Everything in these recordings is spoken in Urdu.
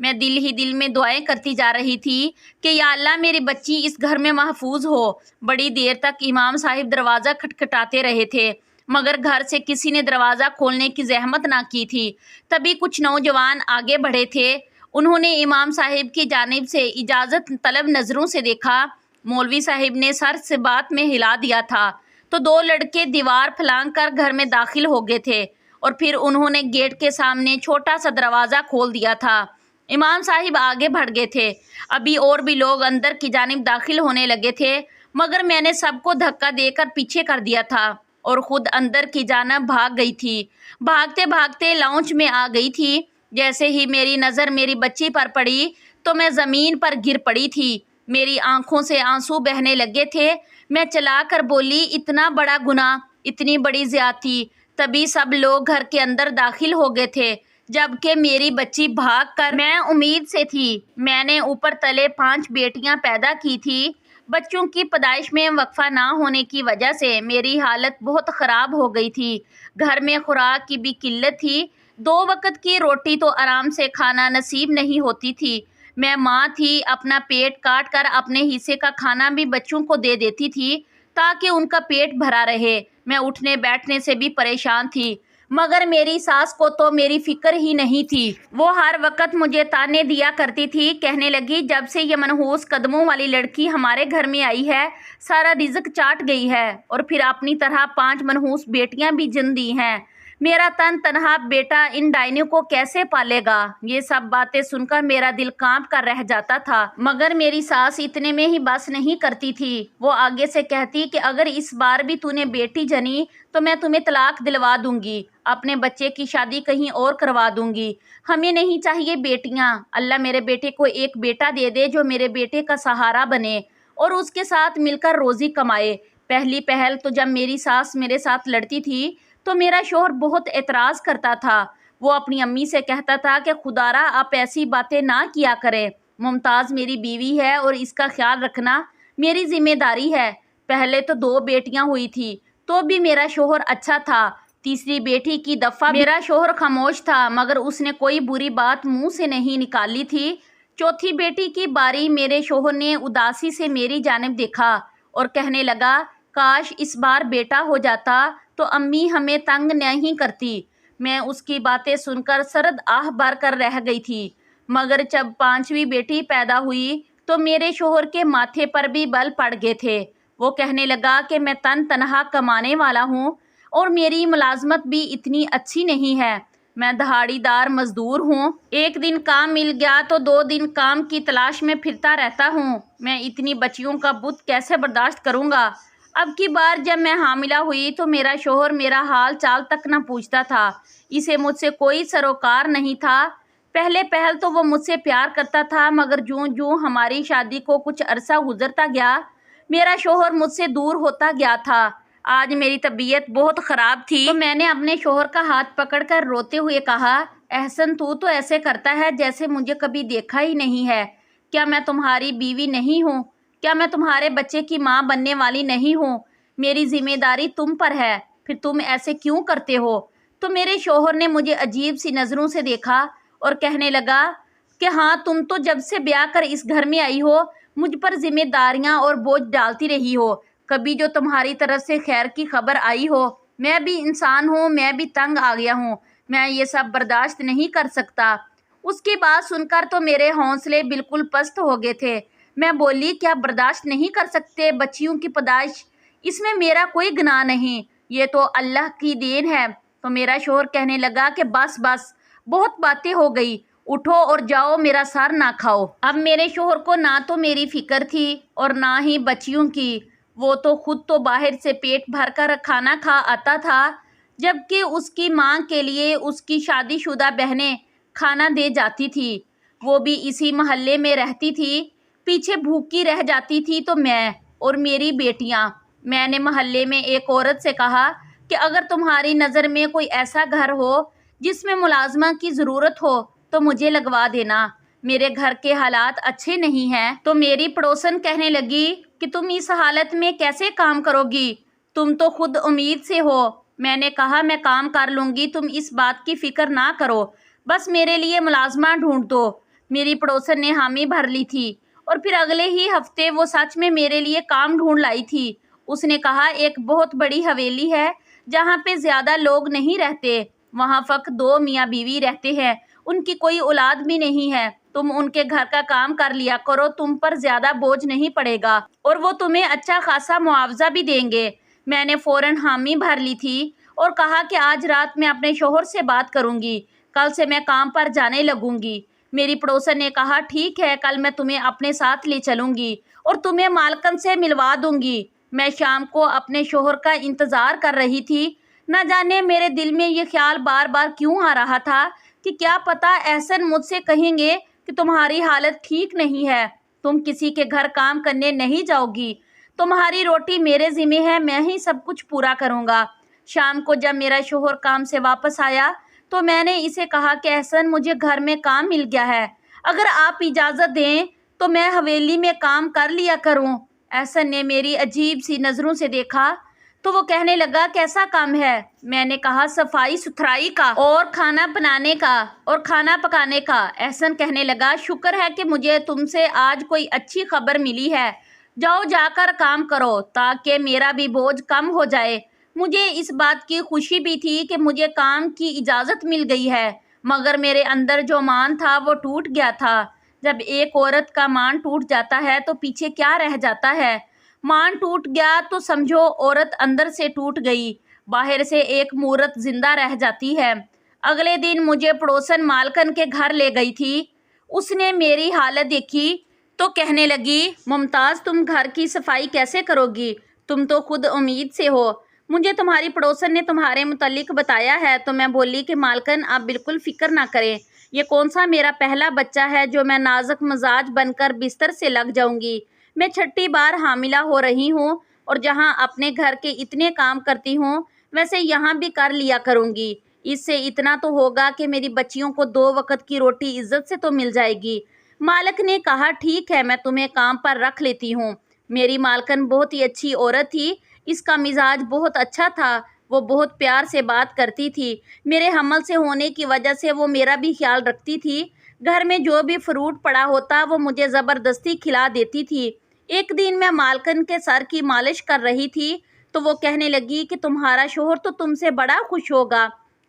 میں دل ہی دل میں دعائیں کرتی جا رہی تھی کہ یا اللہ میری بچی اس گھر میں محفوظ ہو۔ بڑی دیر تک امام صاحب دروازہ کھٹکھٹاتے رہے تھے مگر گھر سے کسی نے دروازہ کھولنے کی زحمت نہ کی تھی۔ تبھی کچھ نوجوان آگے بڑھے تھے۔ انہوں نے امام صاحب کی جانب سے اجازت طلب نظروں سے دیکھا۔ مولوی صاحب نے سر سے بات میں ہلا دیا تھا تو دو لڑکے دیوار پھلانگ کر گھر میں داخل ہو گئے تھے اور پھر انہوں نے گیٹ کے سامنے چھوٹا سا دروازہ کھول دیا تھا۔ امام صاحب آگے بڑھ گئے تھے۔ ابھی اور بھی لوگ اندر کی جانب داخل ہونے لگے تھے مگر میں نے سب کو دھکا دے کر پیچھے کر دیا تھا اور خود اندر کی جانب بھاگ گئی تھی۔ بھاگتے بھاگتے لاؤنج میں آ گئی تھی۔ جیسے ہی میری نظر میری بچی پر پڑی تو میں زمین پر گر پڑی تھی۔ میری آنکھوں سے آنسو بہنے لگے تھے۔ میں چلا کر بولی اتنا بڑا گناہ، اتنی بڑی زیادتی۔ تبھی سب لوگ گھر کے اندر داخل ہو گئے تھے جبکہ میری بچی بھاگ کر میں امید سے تھی۔ میں نے اوپر تلے 5 بیٹیاں پیدا کی تھی۔ بچوں کی پیدائش میں وقفہ نہ ہونے کی وجہ سے میری حالت بہت خراب ہو گئی تھی۔ گھر میں خوراک کی بھی قلت تھی۔ 2 وقت کی روٹی تو آرام سے کھانا نصیب نہیں ہوتی تھی۔ میں ماں تھی، اپنا پیٹ کاٹ کر اپنے حصے کا کھانا بھی بچوں کو دے دیتی تھی تاکہ ان کا پیٹ بھرا رہے۔ میں اٹھنے بیٹھنے سے بھی پریشان تھی مگر میری ساس کو تو میری فکر ہی نہیں تھی۔ وہ ہر وقت مجھے تانے دیا کرتی تھی، کہنے لگی جب سے یہ منحوس قدموں والی لڑکی ہمارے گھر میں آئی ہے سارا رزق چاٹ گئی ہے اور پھر اپنی طرح 5 منحوس بیٹیاں بھی جن دی ہیں۔ میرا تنہا بیٹا ان ڈائنوں کو کیسے پالے گا؟ یہ سب باتیں سن کر میرا دل کانپ کر رہ جاتا تھا مگر میری ساس اتنے میں ہی بس نہیں کرتی تھی۔ وہ آگے سے کہتی کہ اگر اس بار بھی تو نے بیٹی جنی تو میں تمہیں طلاق دلوا دوں گی، اپنے بچے کی شادی کہیں اور کروا دوں گی۔ ہمیں نہیں چاہیے بیٹیاں، اللہ میرے بیٹے کو ایک بیٹا دے دے جو میرے بیٹے کا سہارا بنے اور اس کے ساتھ مل کر روزی کمائے۔ پہلی پہل تو جب میری ساس میرے ساتھ لڑتی تھی تو میرا شوہر بہت اعتراض کرتا تھا۔ وہ اپنی امی سے کہتا تھا کہ خدارا آپ ایسی باتیں نہ کیا کریں، ممتاز میری بیوی ہے اور اس کا خیال رکھنا میری ذمہ داری ہے۔ پہلے تو 2 بیٹیاں ہوئی تھی تو بھی میرا شوہر اچھا تھا، تیسری بیٹی کی دفعہ میرا شوہر خاموش تھا مگر اس نے کوئی بری بات منہ سے نہیں نکالی تھی۔ چوتھی بیٹی کی باری میرے شوہر نے اداسی سے میری جانب دیکھا اور کہنے لگا کاش اس بار بیٹا ہو جاتا تو امی ہمیں تنگ نہیں کرتی۔ میں اس کی باتیں سن کر سرد آہ بھر کر رہ گئی تھی مگر جب 5ویں بیٹی پیدا ہوئی تو میرے شوہر کے ماتھے پر بھی بل پڑ گئے تھے۔ وہ کہنے لگا کہ میں تنہا کمانے والا ہوں اور میری ملازمت بھی اتنی اچھی نہیں ہے، میں دہاڑی دار مزدور ہوں، ایک دن کام مل گیا تو 2 دن کام کی تلاش میں پھرتا رہتا ہوں، میں اتنی بچیوں کا بت کیسے برداشت کروں گا؟ اب کی بار جب میں حاملہ ہوئی تو میرا شوہر میرا حال چال تک نہ پوچھتا تھا، اسے مجھ سے کوئی سروکار نہیں تھا۔ پہل تو وہ مجھ سے پیار کرتا تھا مگر جوں جوں ہماری شادی کو کچھ عرصہ گزرتا گیا میرا شوہر مجھ سے دور ہوتا گیا تھا۔ آج میری طبیعت بہت خراب تھی تو میں نے اپنے شوہر کا ہاتھ پکڑ کر روتے ہوئے کہا احسن تو ایسے کرتا ہے جیسے مجھے کبھی دیکھا ہی نہیں ہے۔ کیا میں تمہاری بیوی نہیں ہوں؟ کیا میں تمہارے بچے کی ماں بننے والی نہیں ہوں؟ میری ذمہ داری تم پر ہے، پھر تم ایسے کیوں کرتے ہو؟ تو میرے شوہر نے مجھے عجیب سی نظروں سے دیکھا اور کہنے لگا کہ ہاں تم تو جب سے بیاہ کر اس گھر میں آئی ہو مجھ پر ذمہ داریاں اور بوجھ ڈالتی رہی ہو، کبھی جو تمہاری طرف سے خیر کی خبر آئی ہو؟ میں بھی انسان ہوں، میں بھی تنگ آ گیا ہوں، میں یہ سب برداشت نہیں کر سکتا۔ اس کی بات سن کر تو میرے حوصلے بالکل پست ہو گئے تھے۔ میں بولی کیا برداشت نہیں کر سکتے؟ بچیوں کی پیدائش اس میں میرا کوئی گناہ نہیں، یہ تو اللہ کی دین ہے۔ تو میرا شوہر کہنے لگا کہ بس بہت باتیں ہو گئی، اٹھو اور جاؤ، میرا سر نہ کھاؤ۔ اب میرے شوہر کو نہ تو میری فکر تھی اور نہ ہی بچیوں کی، وہ تو خود تو باہر سے پیٹ بھر کر کھانا کھا آتا تھا جبکہ اس کی ماں کے لیے اس کی شادی شدہ بہنیں کھانا دے جاتی تھی، وہ بھی اسی محلے میں رہتی تھی، پیچھے بھوکی رہ جاتی تھی تو میں اور میری بیٹیاں۔ میں نے محلے میں ایک عورت سے کہا کہ اگر تمہاری نظر میں کوئی ایسا گھر ہو جس میں ملازمہ کی ضرورت ہو تو مجھے لگوا دینا، میرے گھر کے حالات اچھے نہیں ہیں۔ تو میری پڑوسن کہنے لگی کہ تم اس حالت میں کیسے کام کرو گی؟ تم تو خود امید سے ہو۔ میں نے کہا میں کام کر لوں گی، تم اس بات کی فکر نہ کرو، بس میرے لیے ملازمہ ڈھونڈ دو۔ میری پڑوسن نے حامی بھر لی تھی اور پھر اگلے ہی ہفتے وہ سچ میں میرے لیے کام ڈھونڈ لائی تھی۔ اس نے کہا ایک بہت بڑی حویلی ہے جہاں پہ زیادہ لوگ نہیں رہتے، وہاں فقط 2 میاں بیوی رہتے ہیں، ان کی کوئی اولاد بھی نہیں ہے، تم ان کے گھر کا کام کر لیا کرو، تم پر زیادہ بوجھ نہیں پڑے گا اور وہ تمہیں اچھا خاصا معاوضہ بھی دیں گے۔ میں نے فوراً حامی بھر لی تھی اور کہا کہ آج رات میں اپنے شوہر سے بات کروں گی، کل سے میں کام پر جانے لگوں گی۔ میری پڑوسن نے کہا ٹھیک ہے، کل میں تمہیں اپنے ساتھ لے چلوں گی اور تمہیں مالکن سے ملوا دوں گی۔ میں شام کو اپنے شوہر کا انتظار کر رہی تھی۔ نہ جانے میرے دل میں یہ خیال بار بار کیوں آ رہا تھا کہ کیا پتہ احسن مجھ سے کہیں گے کہ تمہاری حالت ٹھیک نہیں ہے، تم کسی کے گھر کام کرنے نہیں جاؤ گی، تمہاری روٹی میرے ذمہ ہے، میں ہی سب کچھ پورا کروں گا۔ شام کو جب میرا شوہر کام سے واپس آیا تو میں نے اسے کہا کہ احسن مجھے گھر میں کام مل گیا ہے، اگر آپ اجازت دیں تو میں حویلی میں کام کر لیا کروں۔ احسن نے میری عجیب سی نظروں سے دیکھا تو وہ کہنے لگا کیسا کام ہے؟ میں نے کہا صفائی ستھرائی کا اور کھانا بنانے کا اور کھانا پکانے کا۔ احسن کہنے لگا شکر ہے کہ مجھے تم سے آج کوئی اچھی خبر ملی ہے، جاؤ جا کر کام کرو تاکہ میرا بھی بوجھ کم ہو جائے۔ مجھے اس بات کی خوشی بھی تھی کہ مجھے کام کی اجازت مل گئی ہے، مگر میرے اندر جو مان تھا وہ ٹوٹ گیا تھا۔ جب ایک عورت کا مان ٹوٹ جاتا ہے تو پیچھے کیا رہ جاتا ہے؟ مان ٹوٹ گیا تو سمجھو عورت اندر سے ٹوٹ گئی، باہر سے ایک مورت زندہ رہ جاتی ہے۔ اگلے دن مجھے پڑوسن مالکن کے گھر لے گئی تھی۔ اس نے میری حالت دیکھی تو کہنے لگی ممتاز تم گھر کی صفائی کیسے کرو گی؟ تم تو خود امید سے ہو، مجھے تمہاری پڑوسن نے تمہارے متعلق بتایا ہے۔ تو میں بولی کہ مالکن آپ بالکل فکر نہ کریں، یہ کون سا میرا پہلا بچہ ہے جو میں نازک مزاج بن کر بستر سے لگ جاؤں گی۔ میں 6ٹھی بار حاملہ ہو رہی ہوں اور جہاں اپنے گھر کے اتنے کام کرتی ہوں ویسے یہاں بھی کر لیا کروں گی۔ اس سے اتنا تو ہوگا کہ میری بچیوں کو 2 وقت کی روٹی عزت سے تو مل جائے گی۔ مالک نے کہا ٹھیک ہے میں تمہیں کام پر رکھ لیتی ہوں۔ میری مالکن بہت ہی اچھی عورت تھی، اس کا مزاج بہت اچھا تھا، وہ بہت پیار سے بات کرتی تھی، میرے حمل سے ہونے کی وجہ سے وہ میرا بھی خیال رکھتی تھی، گھر میں جو بھی فروٹ پڑا ہوتا وہ مجھے زبردستی کھلا دیتی تھی۔ ایک دن میں مالکن کے سر کی مالش کر رہی تھی تو وہ کہنے لگی کہ تمہارا شوہر تو تم سے بڑا خوش ہوگا،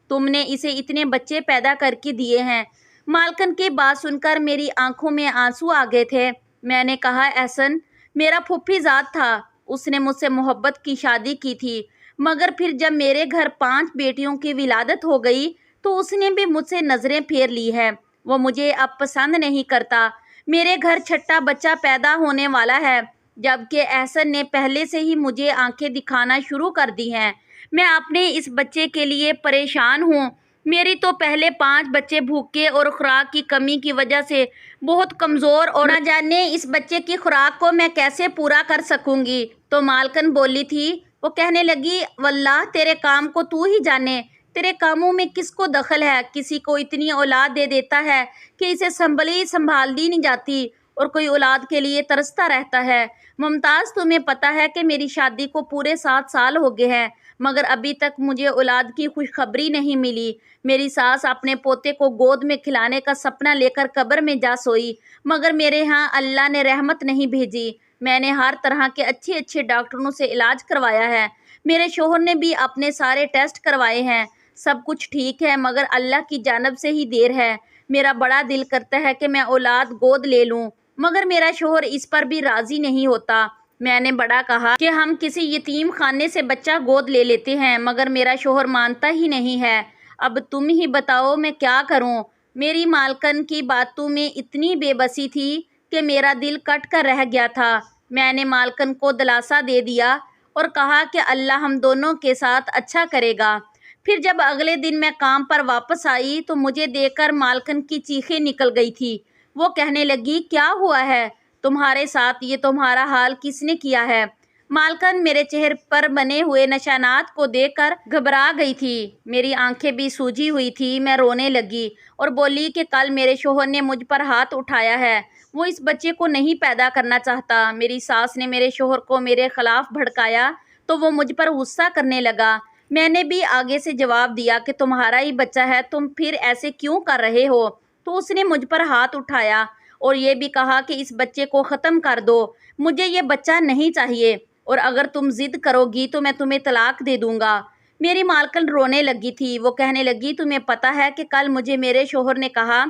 تم نے اسے اتنے بچے پیدا کر کے دیے ہیں۔ مالکن کی بات سن کر میری آنکھوں میں آنسو آ گئے تھے۔ میں نے کہا احسن میرا پھوپھی زاد تھا، اس نے مجھ سے محبت کی شادی کی تھی، مگر پھر جب میرے گھر 5 بیٹیوں کی ولادت ہو گئی تو اس نے بھی مجھ سے نظریں پھیر لی ہے، وہ مجھے اب پسند نہیں کرتا۔ میرے گھر 6ٹھا بچہ پیدا ہونے والا ہے، جبکہ احسن نے پہلے سے ہی مجھے آنکھیں دکھانا شروع کر دی ہیں۔ میں اپنے اس بچے کے لیے پریشان ہوں، میری تو پہلے 5 بچے بھوکے اور خوراک کی کمی کی وجہ سے بہت کمزور اور نہ جانے اس بچے کی خوراک کو میں کیسے پورا کر سکوں گی۔ تو مالکن بولی تھی، وہ کہنے لگی واللہ تیرے کام کو تو ہی جانے، تیرے کاموں میں کس کو دخل ہے؟ کسی کو اتنی اولاد دے دیتا ہے کہ اسے سنبھال دی نہیں جاتی اور کوئی اولاد کے لیے ترستا رہتا ہے۔ ممتاز تمہیں پتہ ہے کہ میری شادی کو پورے 7 سال ہو گئے ہیں مگر ابھی تک مجھے اولاد کی خوشخبری نہیں ملی۔ میری ساس اپنے پوتے کو گود میں کھلانے کا سپنا لے کر قبر میں جا سوئی مگر میرے ہاں اللہ نے رحمت نہیں بھیجی۔ میں نے ہر طرح کے اچھے ڈاکٹروں سے علاج کروایا ہے، میرے شوہر نے بھی اپنے سارے ٹیسٹ کروائے ہیں، سب کچھ ٹھیک ہے مگر اللہ کی جانب سے ہی دیر ہے۔ میرا بڑا دل کرتا ہے کہ میں اولاد گود لے لوں مگر میرا شوہر اس پر بھی راضی نہیں ہوتا۔ میں نے بڑا کہا کہ ہم کسی یتیم خانے سے بچہ گود لے لیتے ہیں مگر میرا شوہر مانتا ہی نہیں ہے۔ اب تم ہی بتاؤ میں کیا کروں؟ میری مالکن کی باتوں میں اتنی بے بسی تھی کہ میرا دل کٹ کر رہ گیا تھا۔ میں نے مالکن کو دلاسا دے دیا اور کہا کہ اللہ ہم دونوں کے ساتھ اچھا کرے گا۔ پھر جب اگلے دن میں کام پر واپس آئی تو مجھے دیکھ کر مالکن کی چیخیں نکل گئی تھی۔ وہ کہنے لگی کیا ہوا ہے تمہارے ساتھ؟ یہ تمہارا حال کس نے کیا ہے؟ مالکن میرے چہرے پر بنے ہوئے نشانات کو دیکھ کر گھبرا گئی تھی، میری آنکھیں بھی سوجی ہوئی تھی۔ میں رونے لگی اور بولی کہ کل میرے شوہر نے مجھ پر ہاتھ اٹھایا ہے، وہ اس بچے کو نہیں پیدا کرنا چاہتا۔ میری ساس نے میرے شوہر کو میرے خلاف بھڑکایا تو وہ مجھ پر غصہ کرنے لگا۔ میں نے بھی آگے سے جواب دیا کہ تمہارا ہی بچہ ہے، تم پھر ایسے کیوں کر رہے ہو؟ تو اس نے مجھ پر ہاتھ اٹھایا اور یہ بھی کہا کہ اس بچے کو ختم کر دو، مجھے یہ بچہ نہیں چاہیے، اور اگر تم ضد کرو گی تو میں تمہیں طلاق دے دوں گا۔ میری مالکن رونے لگی تھی۔ وہ کہنے لگی تمہیں پتہ ہے کہ کل مجھے میرے شوہر نے کہا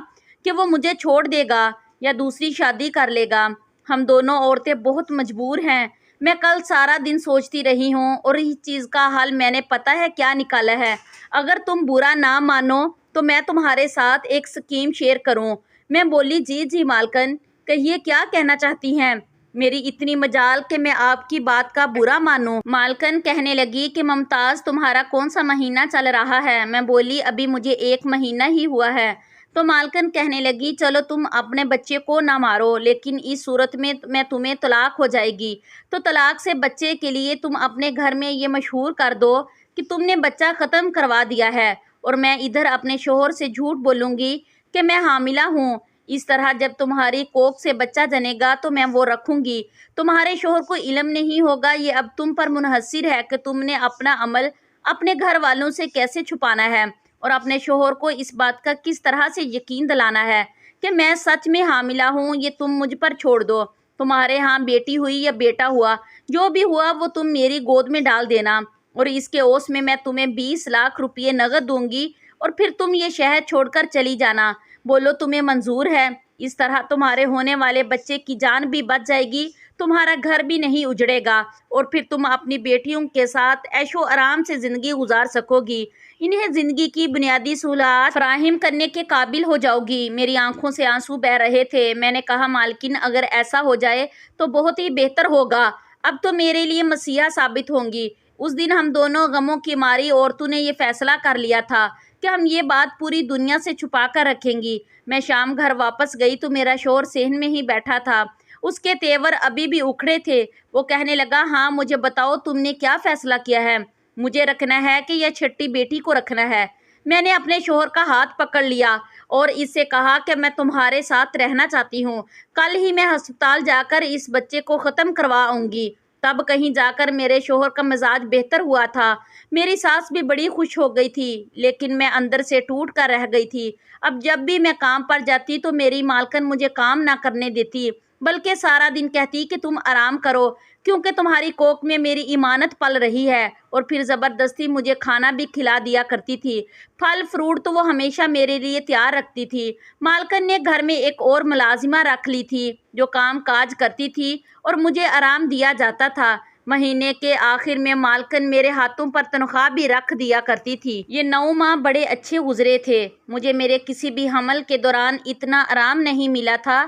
کہ وہ مجھے چھوڑ دے گا یا دوسری شادی کر لے گا۔ ہم دونوں عورتیں بہت مجبور ہیں۔ میں کل سارا دن سوچتی رہی ہوں اور اس چیز کا حل میں نے پتہ ہے کیا نکالا ہے۔ اگر تم برا نہ مانو تو میں تمہارے ساتھ ایک اسکیم شیئر کروں۔ میں بولی جی مالکن، کہیے کیا کہنا چاہتی ہیں؟ میری اتنی مجال کہ میں آپ کی بات کا برا مانوں۔ مالکن کہنے لگی کہ ممتاز تمہارا کون سا مہینہ چل رہا ہے؟ میں بولی ابھی مجھے 1 مہینہ ہی ہوا ہے۔ تو مالکن کہنے لگی چلو تم اپنے بچے کو نہ مارو، لیکن اس صورت میں تمہیں طلاق ہو جائے گی، تو طلاق سے بچے کے لیے تم اپنے گھر میں یہ مشہور کر دو کہ تم نے بچہ ختم کروا دیا ہے، اور میں ادھر اپنے شوہر سے جھوٹ بولوں گی کہ میں حاملہ ہوں۔ اس طرح جب تمہاری کوکھ سے بچہ جنے گا تو میں وہ رکھوں گی۔ تمہارے شوہر کو علم نہیں ہوگا، یہ اب تم پر منحصر ہے کہ تم نے اپنا عمل اپنے گھر والوں سے کیسے چھپانا ہے، اور اپنے شوہر کو اس بات کا کس طرح سے یقین دلانا ہے کہ میں سچ میں حاملہ ہوں۔ یہ تم مجھ پر چھوڑ دو۔ تمہارے ہاں بیٹی ہوئی یا بیٹا ہوا، جو بھی ہوا وہ تم میری گود میں ڈال دینا، اور اس کے عوض میں تمہیں 20 لاکھ روپے نقد دوں گی، اور پھر تم یہ شہر چھوڑ کر چلی جانا۔ بولو تمہیں منظور ہے؟ اس طرح تمہارے ہونے والے بچے کی جان بھی بچ جائے گی، تمہارا گھر بھی نہیں اجڑے گا، اور پھر تم اپنی بیٹیوں کے ساتھ عیش و آرام سے زندگی گزار سکو گی، انہیں زندگی کی بنیادی سہولیات فراہم کرنے کے قابل ہو جاؤ گی۔ میری آنکھوں سے آنسو بہہ رہے تھے۔ میں نے کہا مالکن اگر ایسا ہو جائے تو بہت ہی بہتر ہوگا، اب تو میرے لیے مسیحا ثابت ہوں گی۔ اس دن ہم دونوں غموں کی ماری عورتوں نے یہ فیصلہ کر لیا تھا کہ ہم یہ بات پوری دنیا سے چھپا کر رکھیں گی۔ میں شام گھر واپس گئی تو میرا شوہر صحن میں ہی بیٹھا تھا۔ اس کے تیور ابھی بھی اکھڑے تھے۔ وہ کہنے لگا ہاں مجھے بتاؤ تم نے کیا فیصلہ کیا ہے؟ مجھے رکھنا ہے کہ یا چھٹی بیٹی کو رکھنا ہے؟ میں نے اپنے شوہر کا ہاتھ پکڑ لیا اور اس سے کہا کہ میں تمہارے ساتھ رہنا چاہتی ہوں۔ کل ہی میں ہسپتال جا کر اس بچے کو ختم کرواؤں گی۔ تب کہیں جا کر میرے شوہر کا مزاج بہتر ہوا تھا۔ میری ساس بھی بڑی خوش ہو گئی تھی، لیکن میں اندر سے ٹوٹ کر رہ گئی تھی۔ اب جب بھی میں کام پر جاتی تو میری مالکن مجھے کام نہ کرنے دیتی، بلکہ سارا دن کہتی کہ تم آرام کرو، کیونکہ تمہاری کوکھ میں میری ایمانت پل رہی ہے، اور پھر زبردستی مجھے کھانا بھی کھلا دیا کرتی تھی۔ پھل فروٹ تو وہ ہمیشہ میرے لیے تیار رکھتی تھی۔ مالکن نے گھر میں ایک اور ملازمہ رکھ لی تھی جو کام کاج کرتی تھی اور مجھے آرام دیا جاتا تھا۔ مہینے کے آخر میں مالکن میرے ہاتھوں پر تنخواہ بھی رکھ دیا کرتی تھی۔ یہ 9 ماہ بڑے اچھے گزرے تھے۔ مجھے میرے کسی بھی حمل کے دوران اتنا آرام نہیں ملا تھا۔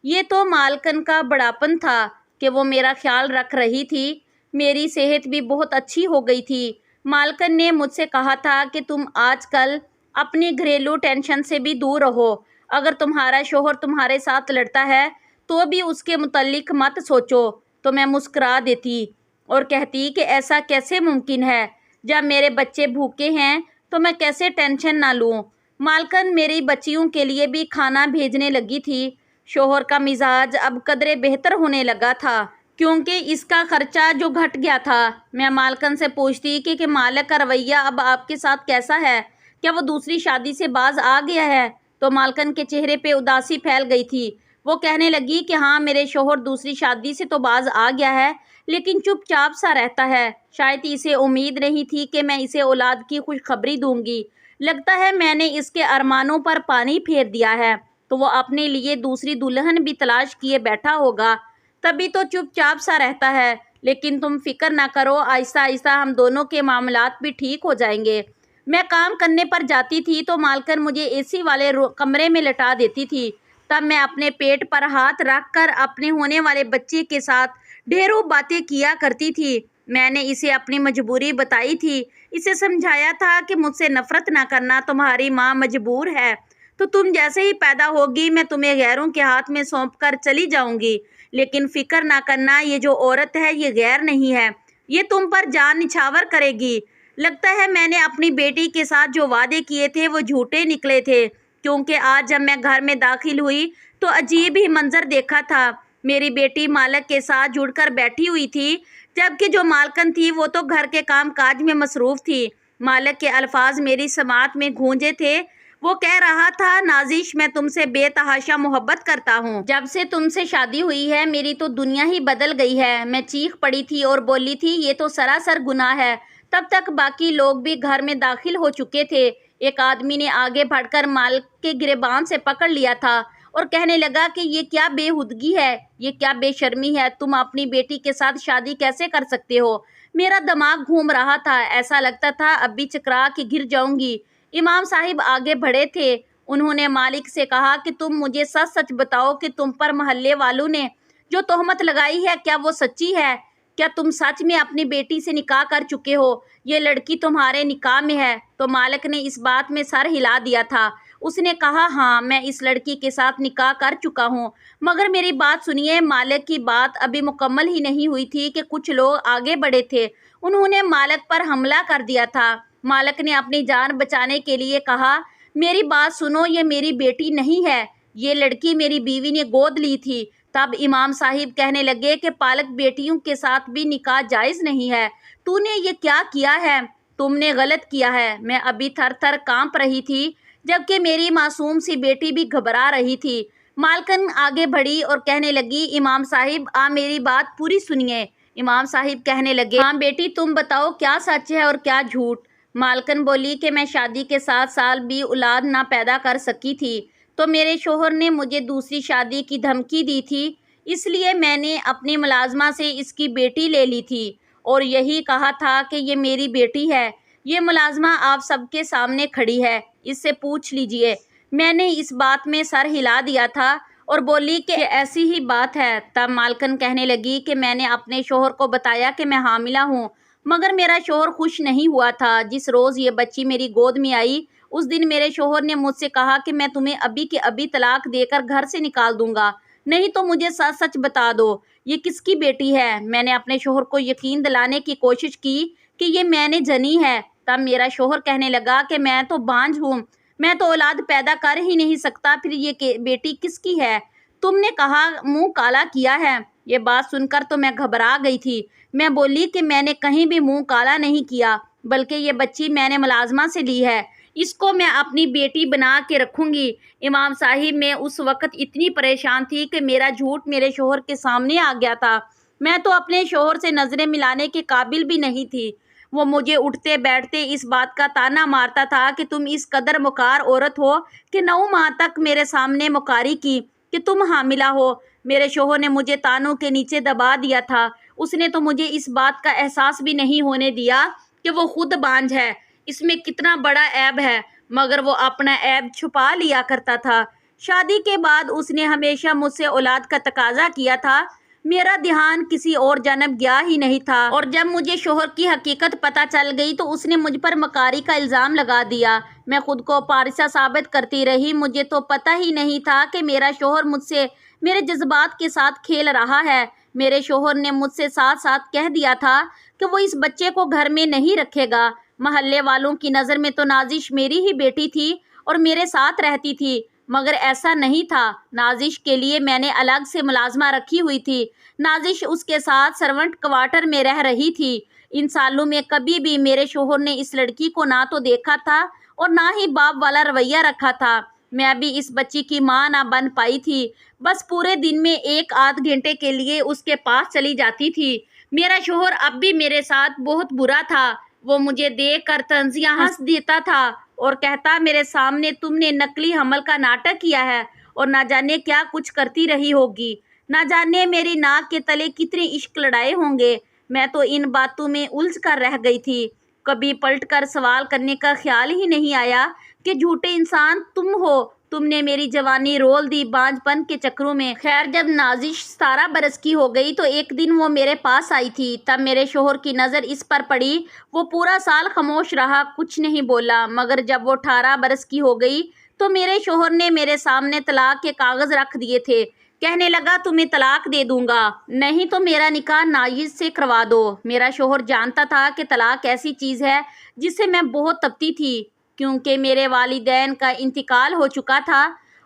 یہ تو مالکن کا بڑاپن تھا کہ وہ میرا خیال رکھ رہی تھی۔ میری صحت بھی بہت اچھی ہو گئی تھی۔ مالکن نے مجھ سے کہا تھا کہ تم آج کل اپنی گھریلو ٹینشن سے بھی دور رہو۔ اگر تمہارا شوہر تمہارے ساتھ لڑتا ہے تو بھی اس کے متعلق مت سوچو۔ تو میں مسکرا دیتی اور کہتی کہ ایسا کیسے ممکن ہے؟ جب میرے بچے بھوکے ہیں تو میں کیسے ٹینشن نہ لوں؟ مالکن میری بچیوں کے لیے بھی کھانا بھیجنے لگی تھی۔ شوہر کا مزاج اب قدرے بہتر ہونے لگا تھا کیونکہ اس کا خرچہ جو گھٹ گیا تھا۔ میں مالکن سے پوچھتی کہ مالک کا رویہ اب آپ کے ساتھ کیسا ہے؟ کیا وہ دوسری شادی سے باز آ گیا ہے؟ تو مالکن کے چہرے پہ اداسی پھیل گئی تھی۔ وہ کہنے لگی کہ ہاں میرے شوہر دوسری شادی سے تو باز آ گیا ہے، لیکن چپ چاپ سا رہتا ہے۔ شاید اسے امید نہیں تھی کہ میں اسے اولاد کی خوشخبری دوں گی۔ لگتا ہے میں نے اس کے ارمانوں پر پانی پھیر دیا ہے، تو وہ اپنے لیے دوسری دلہن بھی تلاش کیے بیٹھا ہوگا، تبھی تو چپ چاپ سا رہتا ہے۔ لیکن تم فکر نہ کرو، آہستہ آہستہ ہم دونوں کے معاملات بھی ٹھیک ہو جائیں گے۔ میں کام کرنے پر جاتی تھی تو مالکن مجھے اے سی والے کمرے میں لٹا دیتی تھی۔ تب میں اپنے پیٹ پر ہاتھ رکھ کر اپنے ہونے والے بچے کے ساتھ ڈھیروں باتیں کیا کرتی تھی۔ میں نے اسے اپنی مجبوری بتائی تھی، اسے سمجھایا تھا کہ مجھ سے نفرت نہ کرنا، تمہاری ماں مجبور ہے، تو تم جیسے ہی پیدا ہوگی میں تمہیں غیروں کے ہاتھ میں سونپ کر چلی جاؤں گی، لیکن فکر نہ کرنا، یہ جو عورت ہے یہ غیر نہیں ہے، یہ تم پر جان نچھاور کرے گی۔ لگتا ہے میں نے اپنی بیٹی کے ساتھ جو وعدے کیے تھے وہ جھوٹے نکلے تھے، کیونکہ آج جب میں گھر میں داخل ہوئی تو عجیب ہی منظر دیکھا تھا۔ میری بیٹی مالک کے ساتھ جڑ کر بیٹھی ہوئی تھی، جبکہ جو مالکن تھی وہ تو گھر کے کام کاج میں مصروف تھی۔ مالک کے الفاظ میری سماعت میں گونجے تھے، وہ کہہ رہا تھا، نازش میں تم سے بے تحاشا محبت کرتا ہوں، جب سے تم سے شادی ہوئی ہے میری تو دنیا ہی بدل گئی ہے۔ میں چیخ پڑی تھی اور بولی تھی، یہ تو سراسر گناہ ہے۔ تب تک باقی لوگ بھی گھر میں داخل ہو چکے تھے۔ ایک آدمی نے آگے بڑھ کر مالک کے گریبان سے پکڑ لیا تھا اور کہنے لگا کہ یہ کیا بے ہودگی ہے، یہ کیا بے شرمی ہے، تم اپنی بیٹی کے ساتھ شادی کیسے کر سکتے ہو؟ میرا دماغ گھوم رہا تھا، ایسا لگتا تھا اب بھی چکرا کے گر جاؤں گی۔ امام صاحب آگے بڑھے تھے۔ انہوں نے مالک سے کہا کہ تم مجھے سچ سچ بتاؤ کہ تم پر محلے والوں نے جو تہمت لگائی ہے کیا وہ سچی ہے؟ کیا تم سچ میں اپنی بیٹی سے نکاح کر چکے ہو؟ یہ لڑکی تمہارے نکاح میں ہے؟ تو مالک نے اس بات میں سر ہلا دیا تھا۔ اس نے کہا، ہاں میں اس لڑکی کے ساتھ نکاح کر چکا ہوں۔ مگر میری بات سنیے، مالک کی بات ابھی مکمل ہی نہیں ہوئی تھی کہ کچھ لوگ آگے بڑھے تھے۔ انہوں نے مالک پر حملہ کر دیا تھا۔ مالک نے اپنی جان بچانے کے لیے کہا، میری بات سنو، یہ میری بیٹی نہیں ہے، یہ لڑکی میری بیوی نے گود لی تھی۔ تب امام صاحب کہنے لگے کہ پالک بیٹیوں کے ساتھ بھی نکاح جائز نہیں ہے۔ تو نے یہ کیا کیا ہے؟ تم نے غلط کیا ہے۔ میں ابھی تھر تھر کانپ رہی تھی، جبکہ میری معصوم سی بیٹی بھی گھبرا رہی تھی۔ مالکن آگے بڑھی اور کہنے لگی، امام صاحب میری بات پوری سنیے۔ امام صاحب کہنے لگے، ہاں بیٹی تم بتاؤ کیا سچ ہے اور کیا جھوٹ؟ مالکن بولی کہ میں شادی کے 7 سال بھی اولاد نہ پیدا کر سکی تھی، تو میرے شوہر نے مجھے دوسری شادی کی دھمکی دی تھی، اس لیے میں نے اپنی ملازمہ سے اس کی بیٹی لے لی تھی اور یہی کہا تھا کہ یہ میری بیٹی ہے۔ یہ ملازمہ آپ سب کے سامنے کھڑی ہے، اس سے پوچھ لیجئے۔ میں نے اس بات میں سر ہلا دیا تھا اور بولی کہ ایسی ہی بات ہے۔ تب مالکن کہنے لگی کہ میں نے اپنے شوہر کو بتایا کہ میں حاملہ ہوں، مگر میرا شوہر خوش نہیں ہوا تھا۔ جس روز یہ بچی میری گود میں آئی، اس دن میرے شوہر نے مجھ سے کہا کہ میں تمہیں ابھی کے ابھی طلاق دے کر گھر سے نکال دوں گا، نہیں تو مجھے سچ سچ بتا دو، یہ کس کی بیٹی ہے؟ میں نے اپنے شوہر کو یقین دلانے کی کوشش کی کہ یہ میں نے جنی ہے۔ تب میرا شوہر کہنے لگا کہ میں تو بانجھ ہوں، میں تو اولاد پیدا کر ہی نہیں سکتا، پھر یہ بیٹی کس کی ہے؟ تم نے کہا منہ کالا کیا ہے۔ یہ بات سن کر تو میں گھبرا گئی تھی۔ میں بولی کہ میں نے کہیں بھی منہ کالا نہیں کیا، بلکہ یہ بچی میں نے ملازمہ سے لی ہے، اس کو میں اپنی بیٹی بنا کے رکھوں گی۔ امام صاحب میں اس وقت اتنی پریشان تھی کہ میرا جھوٹ میرے شوہر کے سامنے آ گیا تھا۔ میں تو اپنے شوہر سے نظریں ملانے کے قابل بھی نہیں تھی۔ وہ مجھے اٹھتے بیٹھتے اس بات کا طعنہ مارتا تھا کہ تم اس قدر مکار عورت ہو کہ 9 ماہ تک میرے سامنے مکاری کی کہ تم حاملہ ہو۔ میرے شوہر نے مجھے تانوں کے نیچے دبا دیا تھا۔ اس نے تو مجھے اس بات کا احساس بھی نہیں ہونے دیا کہ وہ خود بانجھ ہے، اس میں کتنا بڑا عیب ہے، مگر وہ اپنا عیب چھپا لیا کرتا تھا۔ شادی کے بعد اس نے ہمیشہ مجھ سے اولاد کا تقاضا کیا تھا۔ میرا دھیان کسی اور جانب گیا ہی نہیں تھا، اور جب مجھے شوہر کی حقیقت پتہ چل گئی تو اس نے مجھ پر مکاری کا الزام لگا دیا۔ میں خود کو پارسا ثابت کرتی رہی۔ مجھے تو پتہ ہی نہیں تھا کہ میرا شوہر مجھ سے میرے جذبات کے ساتھ کھیل رہا ہے۔ میرے شوہر نے مجھ سے ساتھ ساتھ کہہ دیا تھا کہ وہ اس بچے کو گھر میں نہیں رکھے گا۔ محلے والوں کی نظر میں تو نازش میری ہی بیٹی تھی اور میرے ساتھ رہتی تھی، مگر ایسا نہیں تھا۔ نازش کے لیے میں نے الگ سے ملازمہ رکھی ہوئی تھی۔ نازش اس کے ساتھ سرونٹ کوارٹر میں رہ رہی تھی۔ ان سالوں میں کبھی بھی میرے شوہر نے اس لڑکی کو نہ تو دیکھا تھا اور نہ ہی باپ والا رویہ رکھا تھا۔ میں بھی اس بچی کی ماں نہ بن پائی تھی، بس پورے دن میں 1 آدھ گھنٹے کے لیے اس کے پاس چلی جاتی تھی۔ میرا شوہر اب بھی میرے ساتھ بہت برا تھا۔ وہ مجھے دیکھ کر طنزیہ ہنس دیتا تھا اور کہتا، میرے سامنے تم نے نقلی حمل کا ناٹک کیا ہے اور نہ جانے کیا کچھ کرتی رہی ہوگی، نہ جانے میری ناک کے تلے کتنے عشق لڑائے ہوں گے۔ میں تو ان باتوں میں الجھ کر رہ گئی تھی۔ کبھی پلٹ کر سوال کرنے کا خیال ہی نہیں آیا کہ جھوٹے انسان تم ہو، تم نے میری جوانی رول دی بانجھ پن کے چکروں میں۔ خیر جب نازش 17 برس کی ہو گئی تو ایک دن وہ میرے پاس آئی تھی۔ تب میرے شوہر کی نظر اس پر پڑی۔ وہ پورا سال خاموش رہا، کچھ نہیں بولا، مگر جب وہ 18 برس کی ہو گئی تو میرے شوہر نے میرے سامنے طلاق کے کاغذ رکھ دیے تھے۔ کہنے لگا، تمہیں طلاق دے دوں گا، نہیں تو میرا نکاح نازش سے کروا دو۔ میرا شوہر جانتا تھا کہ طلاق ایسی چیز ہے جس سے میں بہت تپتی تھی، کیونکہ میرے والدین کا انتقال ہو چکا تھا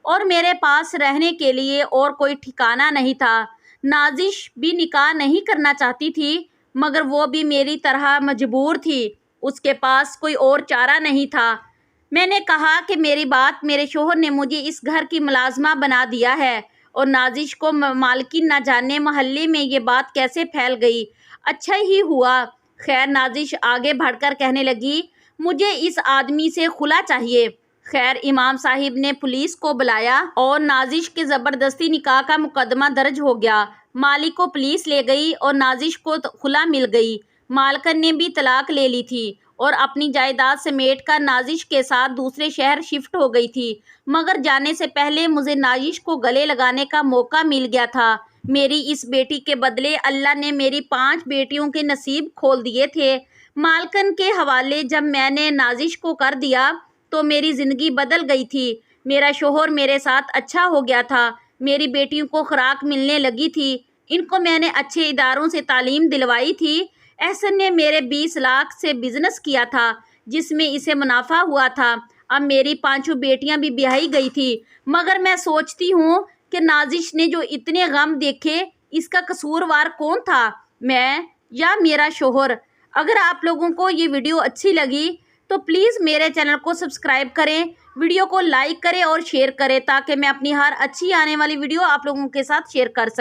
اور میرے پاس رہنے کے لیے اور کوئی ٹھکانہ نہیں تھا۔ نازش بھی نکاح نہیں کرنا چاہتی تھی، مگر وہ بھی میری طرح مجبور تھی، اس کے پاس کوئی اور چارہ نہیں تھا۔ میں نے کہا کہ میری بات، میرے شوہر نے مجھے اس گھر کی ملازمہ بنا دیا ہے اور نازش کو مالکین نہ جانے محلے میں یہ بات کیسے پھیل گئی۔ اچھا ہی ہوا۔ خیر، نازش آگے بڑھ کر کہنے لگی، مجھے اس آدمی سے خلا چاہیے۔ خیر، امام صاحب نے پولیس کو بلایا اور نازش کے زبردستی نکاح کا مقدمہ درج ہو گیا۔ مالک کو پولیس لے گئی اور نازش کو خلا مل گئی۔ مالکن نے بھی طلاق لے لی تھی اور اپنی جائیداد سمیٹ کر نازش کے ساتھ دوسرے شہر شفٹ ہو گئی تھی، مگر جانے سے پہلے مجھے نازش کو گلے لگانے کا موقع مل گیا تھا۔ میری اس بیٹی کے بدلے اللہ نے میری 5 بیٹیوں کے نصیب کھول دیے تھے۔ مالکن کے حوالے جب میں نے نازش کو کر دیا تو میری زندگی بدل گئی تھی۔ میرا شوہر میرے ساتھ اچھا ہو گیا تھا، میری بیٹیوں کو خوراک ملنے لگی تھی، ان کو میں نے اچھے اداروں سے تعلیم دلوائی تھی۔ احسن نے میرے 20 لاکھ سے بزنس کیا تھا جس میں اسے منافع ہوا تھا۔ اب میری 5 بیٹیاں بھی بیاہی گئی تھی، مگر میں سوچتی ہوں کہ نازش نے جو اتنے غم دیکھے، اس کا قصوروار کون تھا، میں یا میرا شوہر؟ اگر آپ لوگوں کو یہ ویڈیو اچھی لگی تو پلیز میرے چینل کو سبسکرائب کریں، ویڈیو کو لائک کریں اور شیئر کریں تاکہ میں اپنی ہر اچھی آنے والی ویڈیو آپ لوگوں کے ساتھ شیئر کر سکوں۔